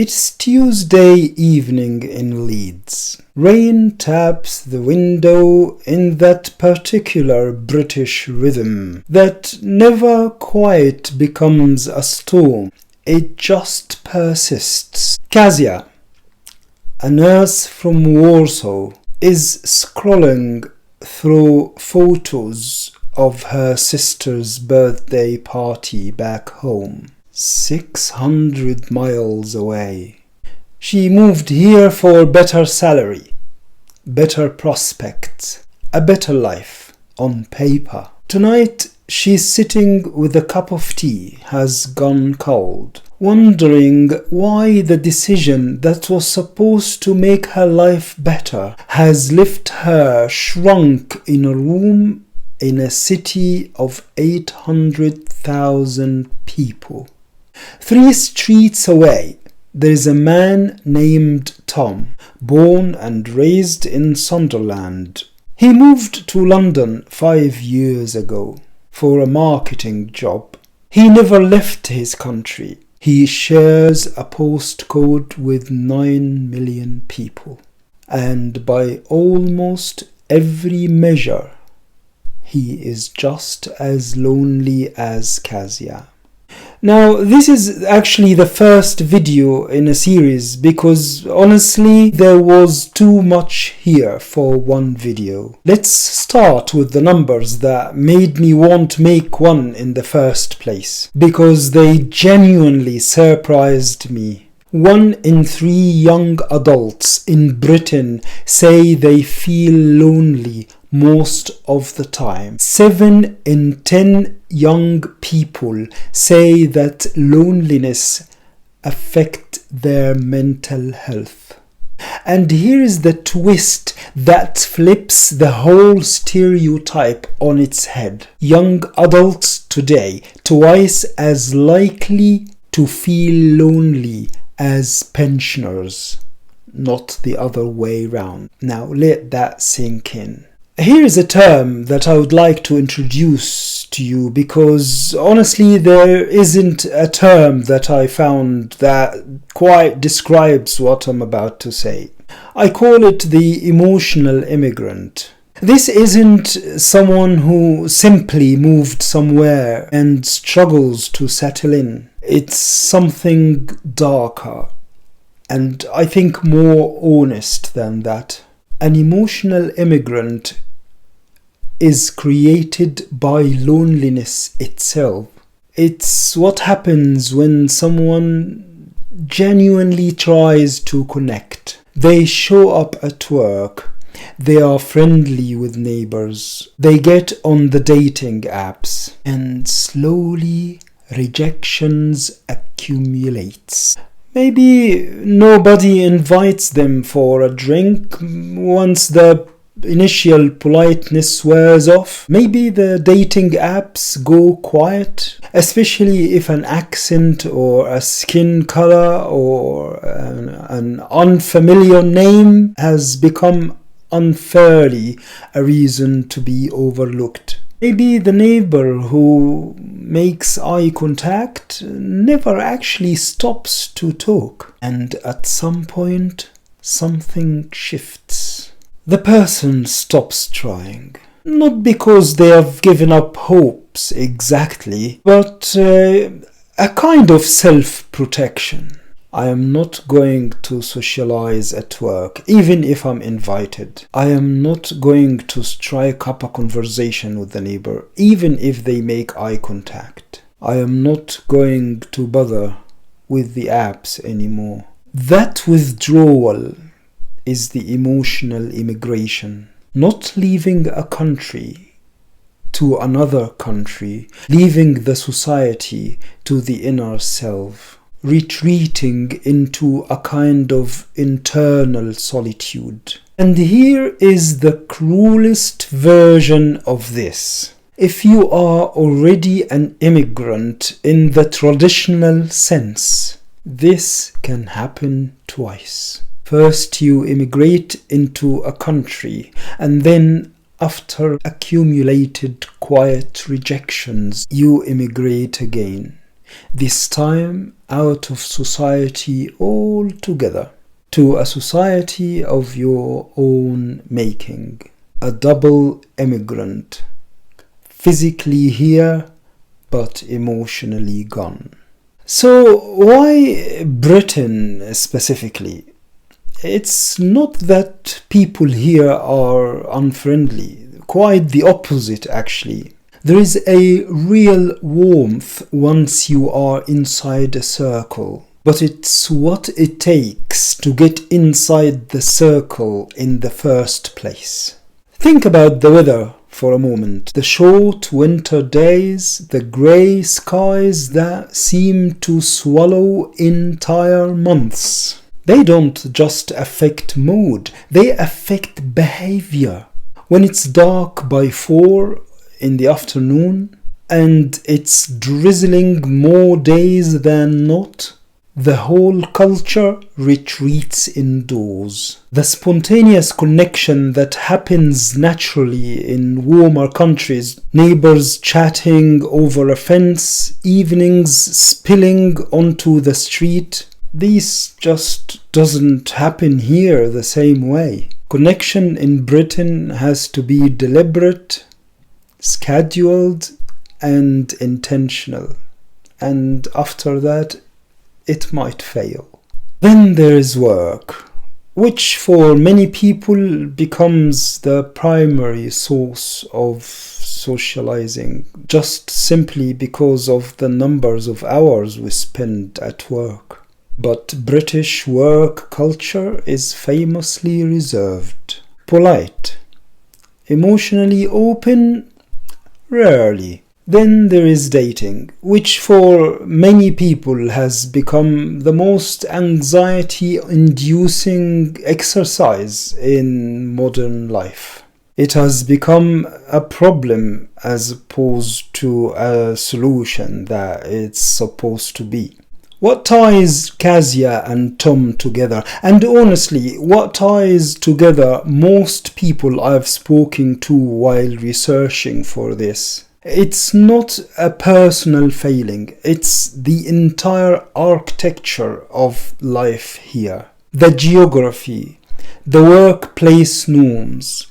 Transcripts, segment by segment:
It's Tuesday evening in Leeds. Rain taps the window in that particular British rhythm that never quite becomes a storm. It just persists. Kasia, a nurse from Warsaw, is scrolling through photos of her sister's birthday party back home. 600 miles away. She moved here for better salary, better prospects, a better life on paper. Tonight she's sitting with a cup of tea, has gone cold, wondering why the decision that was supposed to make her life better has left her shrunk in a room in a city of 800,000 people. 3 streets away, there is a man named Tom, born and raised in Sunderland. He moved to London 5 years ago for a marketing job. He never left his country. He shares a postcode with 9 million people. And by almost every measure, he is just as lonely as Kasia. Now, this is actually the first video in a series because honestly there was too much here for one video. Let's start with the numbers that made me want to make one in the first place, because they genuinely surprised me. 1 in 3 young adults in Britain say they feel lonely most of the time. 7 in 10 young people say that loneliness affects their mental health. And here is the twist that flips the whole stereotype on its head. Young adults today twice as likely to feel lonely as pensioners, not the other way round. Now let that sink in. Here is a term that I would like to introduce to you because honestly there isn't a term that I found that quite describes what I'm about to say. I call it the emotional immigrant. This isn't someone who simply moved somewhere and struggles to settle in. It's something darker and I think more honest than that. An emotional immigrant is created by loneliness itself. It's what happens when someone genuinely tries to connect. They show up at work, they are friendly with neighbors, they get on the dating apps, and slowly rejections accumulates. Maybe nobody invites them for a drink once the initial politeness wears off. Maybe the dating apps go quiet, especially if an accent or a skin color or an unfamiliar name has become unfairly a reason to be overlooked. Maybe the neighbor who makes eye contact never actually stops to talk, and at some point something shifts. The person stops trying, not because they have given up hopes exactly, but a kind of self-protection. I am not going to socialize at work, even if I'm invited. I am not going to strike up a conversation with the neighbor, even if they make eye contact. I am not going to bother with the apps anymore. That withdrawal is the emotional immigration. Not leaving a country to another country, leaving the society to the inner self, retreating into a kind of internal solitude. And here is the cruelest version of this. If you are already an immigrant in the traditional sense, this can happen twice. First you immigrate into a country, and then after accumulated quiet rejections, you immigrate again. This time out of society altogether to a society of your own making. A double immigrant, physically here but emotionally gone. So why Britain specifically? It's not that people here are unfriendly, quite the opposite actually. There is a real warmth once you are inside a circle, but it's what it takes to get inside the circle in the first place. Think about the weather for a moment. The short winter days, the grey skies that seem to swallow entire months. They don't just affect mood, they affect behavior. When it's dark by 4 in the afternoon and it's drizzling more days than not, the whole culture retreats indoors. The spontaneous connection that happens naturally in warmer countries, neighbors chatting over a fence, evenings spilling onto the street, this just doesn't happen here the same way. Connection in Britain has to be deliberate, scheduled, and intentional. And after that, it might fail. Then there is work, which for many people becomes the primary source of socializing, just simply because of the numbers of hours we spend at work. But British work culture is famously reserved, polite, emotionally open, rarely. Then there is dating, which for many people has become the most anxiety-inducing exercise in modern life. It has become a problem as opposed to a solution that it's supposed to be. What ties Kezia and Tom together? And honestly, what ties together most people I've spoken to while researching for this? It's not a personal failing, it's the entire architecture of life here. The geography, the workplace norms,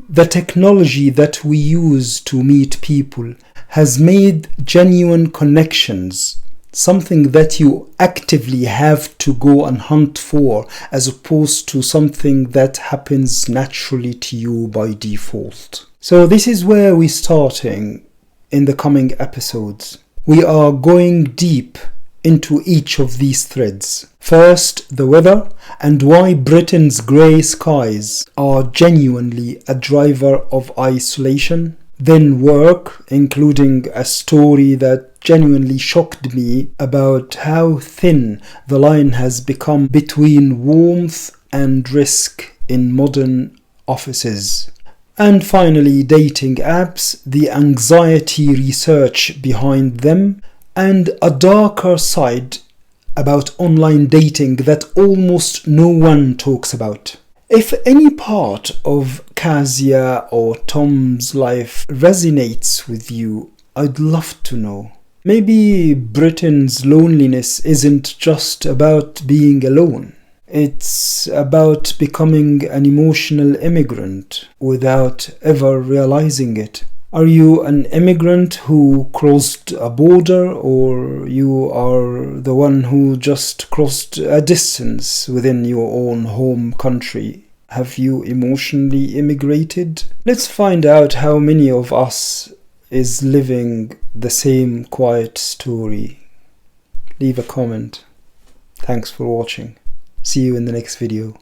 the technology that we use to meet people has made genuine connections something that you actively have to go and hunt for, as opposed to something that happens naturally to you by default. So this is where we're starting in the coming episodes. We are going deep into each of these threads. First, the weather and why Britain's grey skies are genuinely a driver of isolation. Then work, including a story that genuinely shocked me about how thin the line has become between warmth and risk in modern offices. And finally, dating apps, the anxiety research behind them, and a darker side about online dating that almost no one talks about. If any part of Kezia or Tom's life resonates with you, I'd love to know. Maybe Britain's loneliness isn't just about being alone. It's about becoming an emotional immigrant without ever realizing it. Are you an immigrant who crossed a border, or you are the one who just crossed a distance within your own home country? Have you emotionally immigrated? Let's find out how many of us is living the same quiet story. Leave a comment. Thanks for watching. See you in the next video.